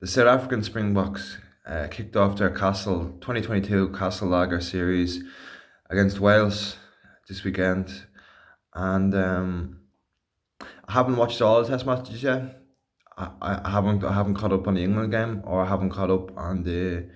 The South African Springboks kicked off their Castle 2022 Castle Lager series against Wales this weekend, and I haven't watched all the Test matches yet. I haven't caught up on the England game, or I haven't caught up on the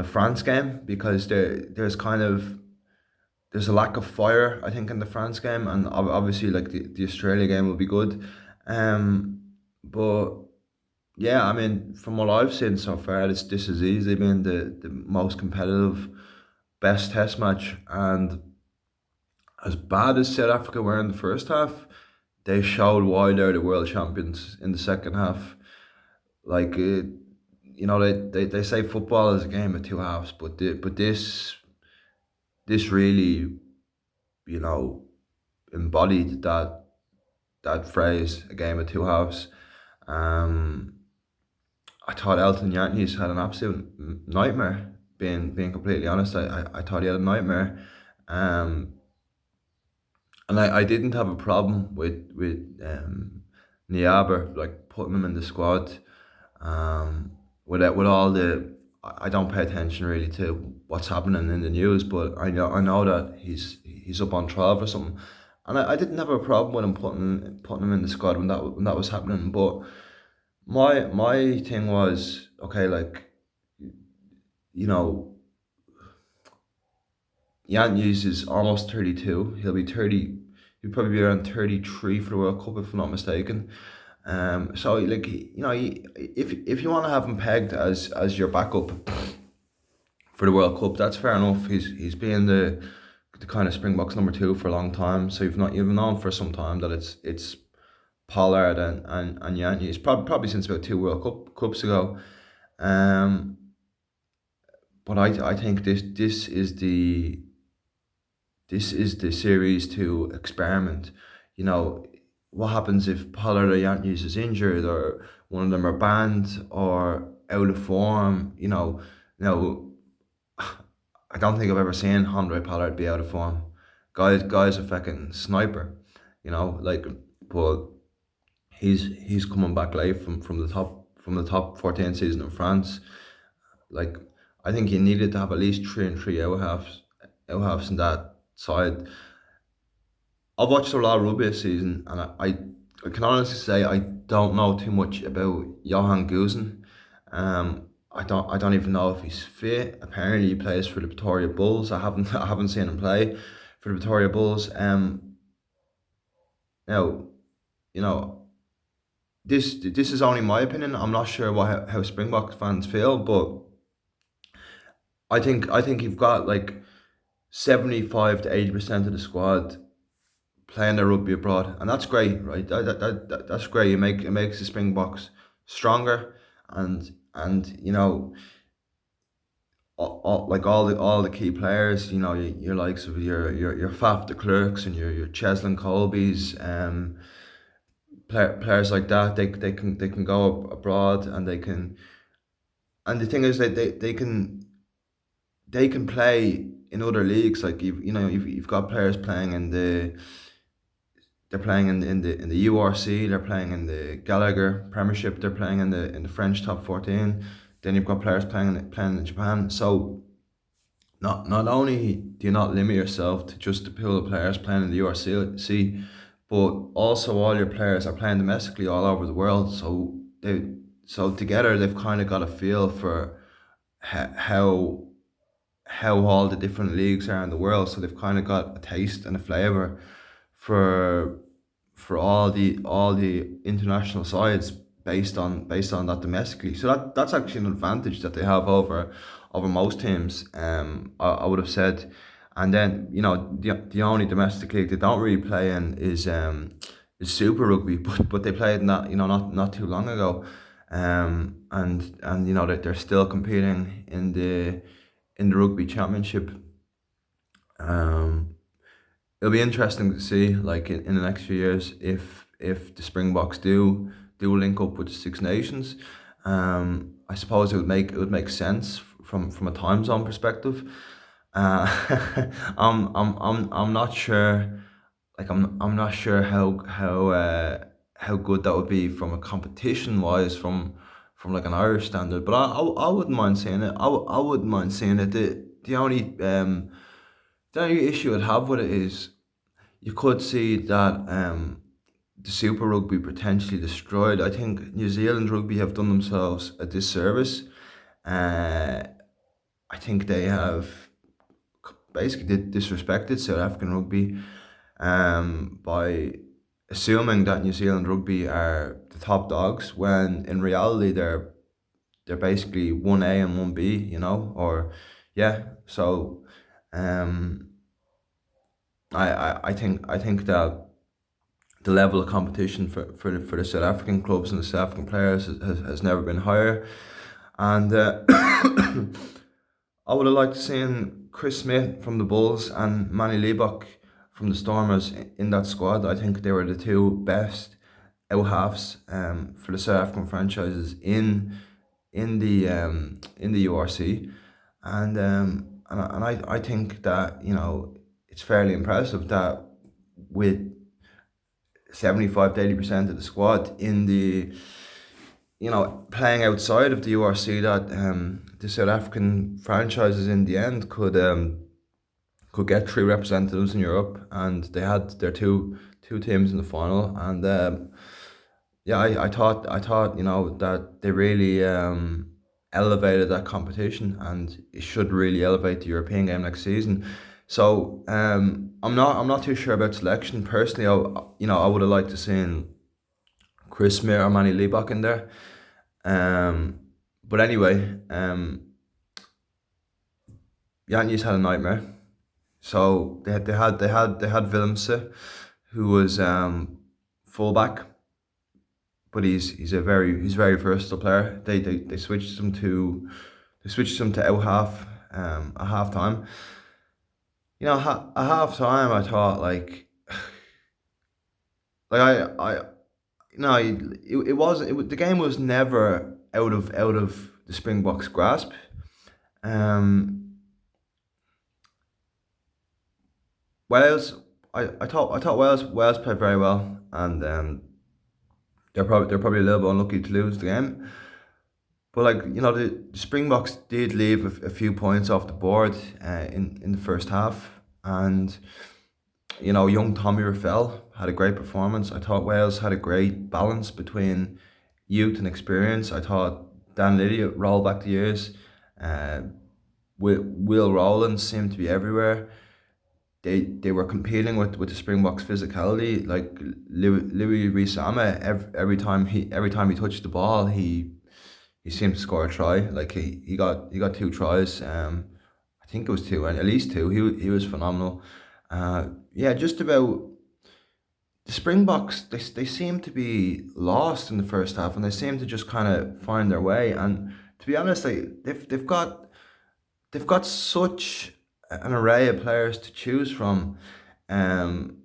France game, because there's a lack of fire, I think, in the France game, and obviously, like, the Australia game will be good. But yeah, I mean, from what I've seen so far, this has easily been the most competitive, best Test match. And as bad as South Africa were in the first half, they showed why they're the world champions in the second half. Like, they say football is a game of two halves, but this really, you know, embodied that phrase, a game of two halves. Um, I thought Elton Yankees had an absolute nightmare. Being completely honest, I thought he had a nightmare. Um, and I didn't have a problem with Niaber, like, putting him in the squad. Um, with all the, I don't pay attention really to what's happening in the news, but I know that he's up on trial for something, and I didn't have a problem with him putting him in the squad when that was happening. But my thing was, okay, like, you know, Jan Hughes is almost 32. He'll be 30. He'll probably be around 33 for the World Cup, if I'm not mistaken. So, like, if you want to have him pegged as your backup for the World Cup, that's fair enough. He's been the kind of Springboks number two for a long time. So you've known for some time that it's Pollard and Jan Hughes, probably since about two World Cups ago. Um, but I think this is the series to experiment. You know, what happens if Pollard or Yankees is injured, or one of them are banned or out of form? Now, I don't think I've ever seen Andre Pollard be out of form. Guy's a fucking sniper. Like, but he's coming back late from the top 14 season in France. Like, I think you needed to have at least three and three out halves in that side. I've watched a lot of rugby this season, and I can honestly say I don't know too much about Johan Goosen. I don't even know if he's fit. Apparently, he plays for the Victoria Bulls. I haven't seen him play for the Victoria Bulls. Now, you know this is only my opinion. I'm not sure how Springbok fans feel, but I think you've got like 75 to 80% of the squad playing their rugby abroad, and that's great, right? That's great. It makes the Springboks stronger, and all the key players, your likes of your Faf de Klerks and your Cheslin Colbys, players like that. They can go abroad, and they can. And the thing is that they can play in other leagues. Like, you've got players playing in the they're playing in the URC. They're playing in the Gallagher Premiership. They're playing in the French top 14. Then you've got players playing in Japan. So not only do you not limit yourself to just the pool of players playing in the URC, but also all your players are playing domestically all over the world. So together they've kind of got a feel for how all the different leagues are in the world. So they've kind of got a taste and a flavor for all the international sides, based on that domestically. So that's actually an advantage that they have over most teams. I would have said. And then, the only domestic league they don't really play in is Super Rugby, but they played in that, not too long ago. And they're still competing in the rugby championship. Um, it'll be interesting to see, like, in the next few years, if the Springboks do link up with the Six Nations. I suppose it would make sense from a time zone perspective. Uh, I'm not sure. Like, I'm not sure how good that would be from a competition wise, from like an Irish standard. But I wouldn't mind seeing it. I wouldn't mind seeing it. The only issue I'd have with it is you could see that the Super Rugby potentially destroyed. I think New Zealand Rugby have done themselves a disservice. Uh, I think they have basically disrespected South African rugby by assuming that New Zealand Rugby are the top dogs when in reality they're basically 1A and 1B, or yeah. So um, I think that the level of competition for the South African clubs and the South African players has never been higher. And I would have liked to seen Chris Smith from the Bulls and Manny Liebach from the Stormers in that squad. I think they were the two best out halves for the South African franchises in the URC, and I think that it's fairly impressive that with 75 to 80% of the squad in the playing outside of the URC, that the South African franchises in the end could get three representatives in Europe, and they had their two teams in the final. And yeah, I thought that they really elevated that competition, and it should really elevate the European game next season. So I'm not too sure about selection personally. I would have liked to seen Chris Smith or Manny Liebach in there. Um, but anyway, Yankees had a nightmare. So they had Willemse, who was fullback, but he's very versatile player. They switched him to out half at half time. At half time I thought like I no it wasn't the game was never out of the Springboks grasp. Um, Wales, I thought Wales played very well, and they're probably a little bit unlucky to lose the game. But the Springboks did leave a few points off the board in the first half, and young Tommy Raffel had a great performance. I thought Wales had a great balance between youth and experience. I thought Dan Lydia rolled back the years. Uh, Will Rowland seemed to be everywhere. They were competing with the Springboks physicality. Like Louis Risama, every time he touched the ball, he seemed to score a try. Like he got two tries. I think it was two, and at least two. He was phenomenal. Yeah, just about the Springboks. They seem to be lost in the first half, and they seem to just kind of find their way. And to be honest, they've got such an array of players to choose from. Um,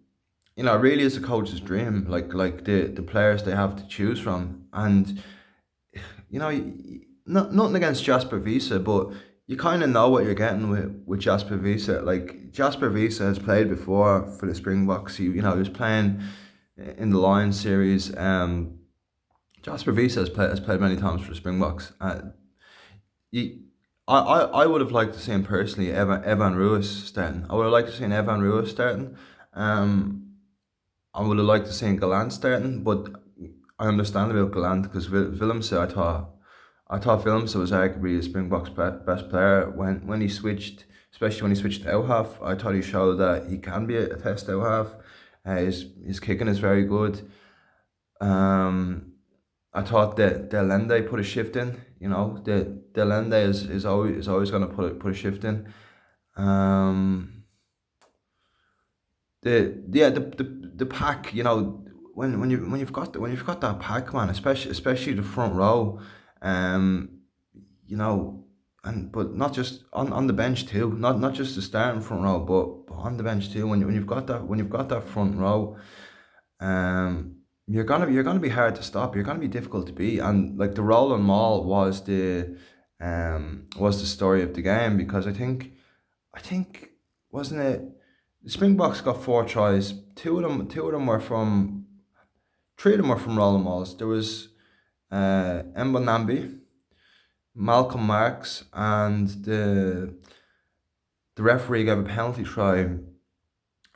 it really is a coach's dream. Like the players they have to choose from, and nothing against Jasper Visa, but you kind of know what you're getting with Jasper Visa. Like Jasper Visa has played before for the Springboks. He was playing in the Lions series. Jasper Visa has played many times for the Springboks. You, I would have liked to see him personally. Evan Ruiz starting. I would have liked to see Evan Ruiz starting. Um, I would have liked to see Gallant starting, but I understand about Gallant because Willemse, I thought Willemse was arguably the Springboks' best player when he switched, especially when he switched to out half. I thought he showed that he can be a test out half. His kicking is very good. Um, I thought that Delende put a shift in. Delende is always going to put a shift in. Um, the pack, when you've got that pack, man, especially the front row, um, you know, and but not just on the bench too, not just the starting front row, but on the bench too. When you've got that front row, you're gonna be hard to stop. You're gonna be difficult to beat, and like the Roland Mall was the story of the game because I think wasn't it the Springboks got four tries. Two of them were from three of them were from Roland Malls. There was Mbonambi, Malcolm Marks, and the referee gave a penalty try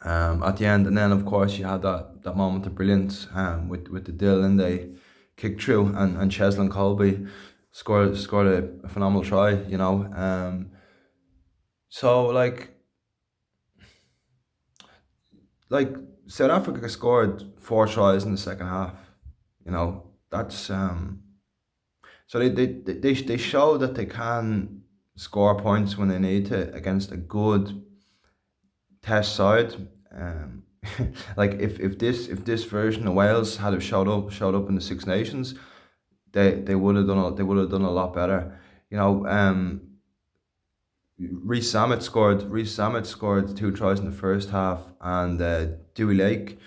at the end, and then of course you had that moment of brilliance with the Dylan they kick through, and Cheslin Colby scored a phenomenal try. So like South Africa scored four tries in the second half. That's so they show that they can score points when they need to against a good test side. Um, like if this version of Wales had have showed up in the Six Nations, they would have done a lot better. You know, Reece Samet scored two tries in the first half, and Dewey Lake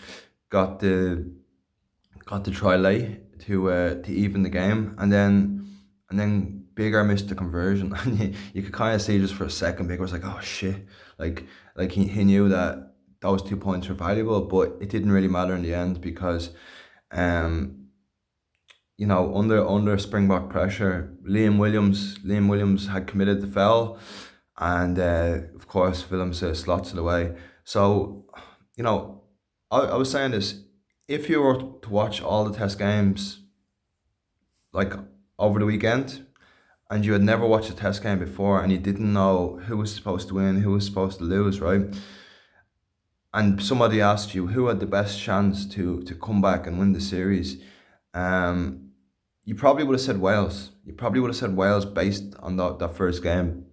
got the got the try late to even the game, and then Bigger missed the conversion, and you could kind of see just for a second Bigger was like, oh shit, like he knew that those 2 points were valuable, but it didn't really matter in the end because um under Springbok pressure, Liam Williams had committed the foul, and of course Willems slots it away. So you know, I was saying this: if you were to watch all the test games like over the weekend, and you had never watched a test game before, and you didn't know who was supposed to win, who was supposed to lose, right? And somebody asked you who had the best chance to come back and win the series, um, you probably would have said Wales. You probably would have said Wales based on that first game.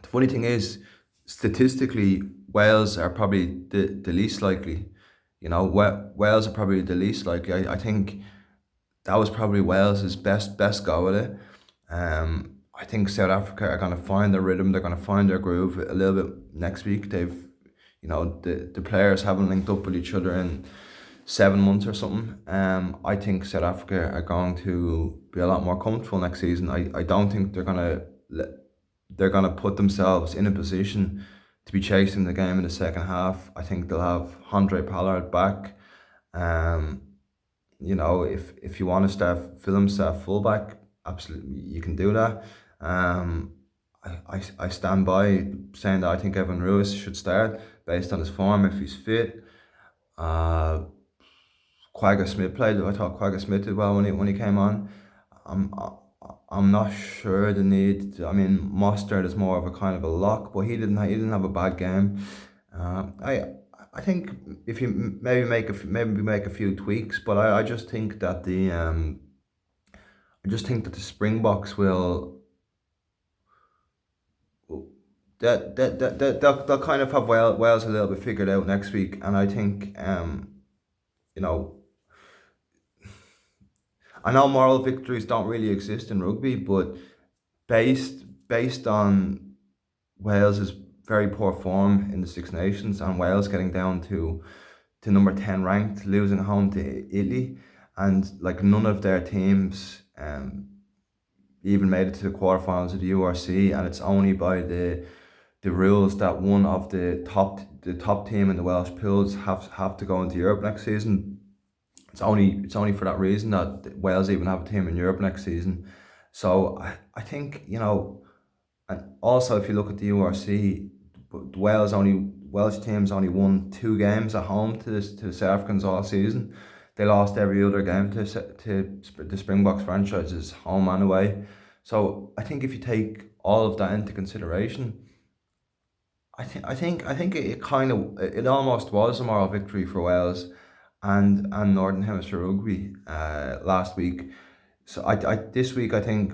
The funny thing is, statistically, Wales are probably the least likely. Wales are probably the least likely. I think that was probably Wales's best go at it. I think South Africa are going to find their rhythm. They're going to find their groove a little bit next week. The players haven't linked up with each other in 7 months or something. I think South Africa are going to be a lot more comfortable next season. I don't think they're gonna put themselves in a position to be chasing the game in the second half. I think they'll have Andre Pollard back. Um, if you want to start film start fullback, absolutely you can do that. Um, I stand by saying that I think Evan Lewis should start based on his form if he's fit. Uh, Quagga Smith played. I thought Quagga Smith did well when he came on. I'm I'm not sure the need. I mean, Mustard is more of a kind of a lock, but he didn't have a bad game. I think if you maybe make a few tweaks, but I just think that the Springboks will they'll kind of have Wales a little bit figured out next week, and I think you know I know moral victories don't really exist in rugby, but based on Wales's very poor form in the Six Nations, and Wales getting down to number 10 ranked, losing home to Italy, and like none of their teams even made it to the quarterfinals of the URC, and it's only by the rules that one of the top team in the Welsh pools have to go into Europe next season. It's only for that reason that Wales even have a team in Europe next season. So I think and also if you look at the URC, Welsh teams only won two games at home to the South Africans all season. They lost every other game to the Springboks franchises, home and away. So I think if you take all of that into consideration, I think it kind of it almost was a moral victory for Wales and Northern Hemisphere rugby last week. So this week I think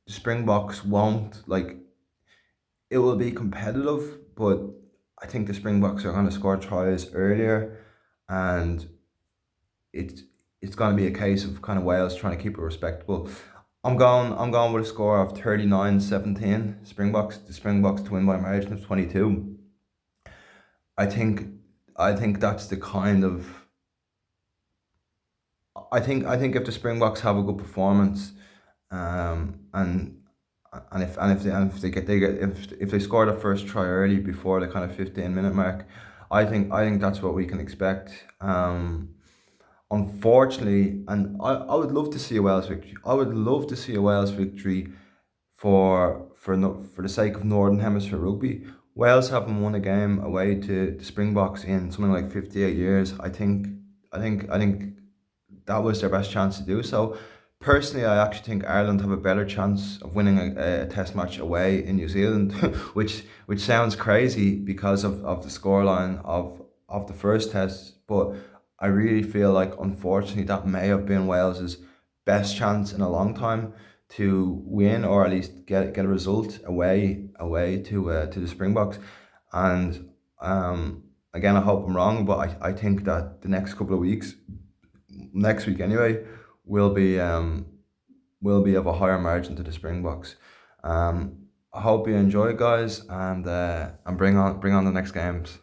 the Springboks won't like it will be competitive, but I think the Springboks are going to score tries earlier, and it's it's going to be a case of kind of Wales trying to keep it respectable. I'm going with a score of 39-17 Springboks. The Springboks to win by a margin of 22. I think I think that's the kind of I think if the Springboks have a good performance, and if they score the first try early before the kind of 15-minute mark, I think that's what we can expect. Unfortunately, and I would love to see a Wales victory. I would love to see a Wales victory for no, for the sake of Northern Hemisphere rugby. Wales haven't won a game away to the Springboks in something like 58 years. I think that was their best chance to do so. Personally, I actually think Ireland have a better chance of winning a test match away in New Zealand, which sounds crazy because of the scoreline of the first test. But I really feel like, unfortunately, that may have been Wales's best chance in a long time to win, or at least get a result away to the Springboks. And again, I hope I'm wrong, but I think that the next couple of weeks, next week anyway, will be um, will be of a higher margin to the Springboks. I hope you enjoy, guys, and bring on the next games.